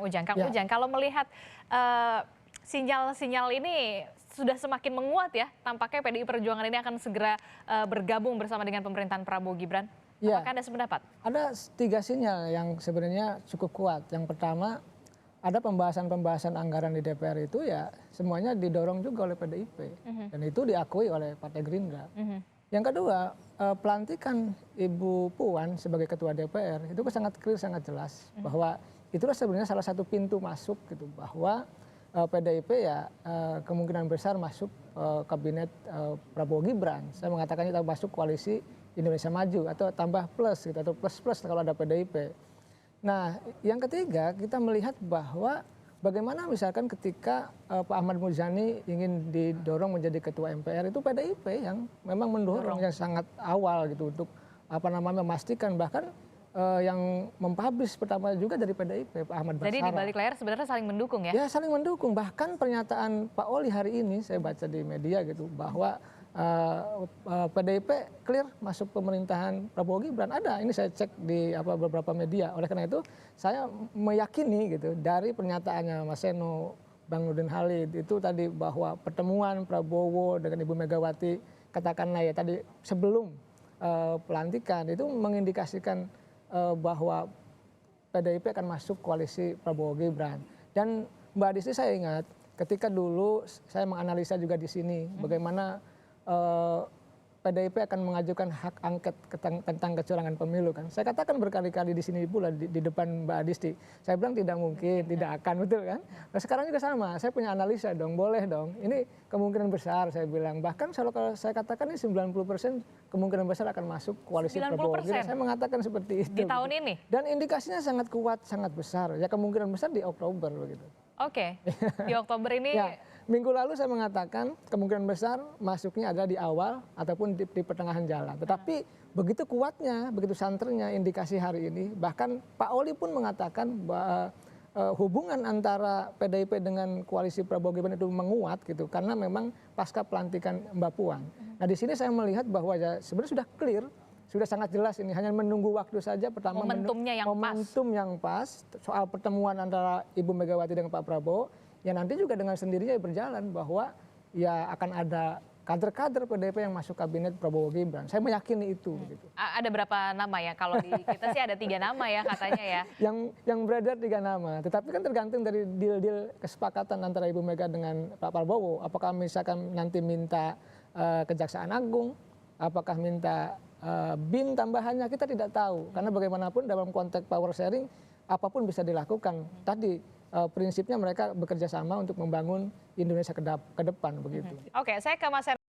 Ujang. Kang Ya. Ujang, kalau melihat sinyal-sinyal ini sudah semakin menguat ya, tampaknya PDI Perjuangan ini akan segera bergabung bersama dengan pemerintahan Prabowo Gibran. Ya. Apakah Anda sependapat? Ada 3 sinyal yang sebenarnya cukup kuat. Yang pertama, ada pembahasan-pembahasan anggaran di DPR itu ya semuanya didorong juga oleh PDIP. Dan itu diakui oleh Partai Gerindra. Yang kedua, pelantikan Ibu Puan sebagai Ketua DPR itu sangat clear, sangat jelas bahwa itulah sebenarnya salah satu pintu masuk gitu, bahwa PDIP ya kemungkinan besar masuk kabinet Prabowo Gibran. Saya mengatakannya kita masuk koalisi Indonesia Maju atau tambah plus gitu, atau plus-plus kalau ada PDIP. Nah, yang ketiga kita melihat bahwa bagaimana misalkan ketika Pak Ahmad Muzani ingin didorong menjadi ketua MPR, itu PDIP yang memang mendorong yang sangat awal gitu untuk memastikan, bahkan yang mempublish pertama juga dari PDIP, Pak Ahmad Basara. Jadi di balik layar sebenarnya saling mendukung ya? Ya, saling mendukung. Bahkan pernyataan Pak Oli hari ini saya baca di media gitu bahwa PDIP clear masuk pemerintahan Prabowo Gibran. Ada, ini saya cek di beberapa media. Oleh karena itu saya meyakini gitu dari pernyataannya Mas Seno, Bang Nurdin Halid itu tadi bahwa pertemuan Prabowo dengan Ibu Megawati katakanlah ya tadi sebelum pelantikan itu mengindikasikan bahwa PDIP akan masuk koalisi Prabowo Gibran. Dan Mbak Adisti, saya ingat ketika dulu saya menganalisa juga di sini bagaimana PDIP akan mengajukan hak angket tentang kecurangan pemilu kan. Saya katakan berkali-kali di sini pula di depan Mbak Adisti. Saya bilang tidak mungkin, tidak akan, betul kan? Nah, sekarang juga sama, saya punya analisa dong, boleh dong. Ini kemungkinan besar saya bilang. Bahkan kalau saya katakan ini 90% kemungkinan besar akan masuk koalisi Prabowo. Saya mengatakan seperti itu. Di tahun ini? Dan indikasinya sangat kuat, sangat besar. Ya kemungkinan besar di Oktober begitu. Oke, di Oktober ini. Ya, minggu lalu saya mengatakan kemungkinan besar masuknya ada di awal ataupun di pertengahan jalan. Tetapi begitu kuatnya, begitu santernya indikasi hari ini, bahkan Pak Oli pun mengatakan bahwa hubungan antara PDIP dengan koalisi Prabowo Gibran itu menguat gitu, karena memang pasca pelantikan Mbak Puan. Nah, di sini saya melihat bahwa ya sebenarnya sudah clear, sudah sangat jelas ini, hanya menunggu waktu saja. Pertama, momentum yang pas soal pertemuan antara Ibu Megawati dengan Pak Prabowo, ya nanti juga dengan sendirinya berjalan bahwa ya akan ada kader-kader PDIP yang masuk kabinet Prabowo Gibran. Saya meyakini itu. Gitu. Ada berapa nama ya? Kalau di kita sih ada 3 nama ya katanya ya. Yang beredar 3 nama. Tetapi kan tergantung dari deal-deal kesepakatan antara Ibu Mega dengan Pak Prabowo. Apakah misalkan nanti minta Kejaksaan Agung, apakah minta BIN tambahannya, kita tidak tahu. Karena bagaimanapun dalam konteks power sharing apapun bisa dilakukan. Tadi prinsipnya mereka bekerja sama untuk membangun Indonesia ke depan begitu. Oke, saya ke Mas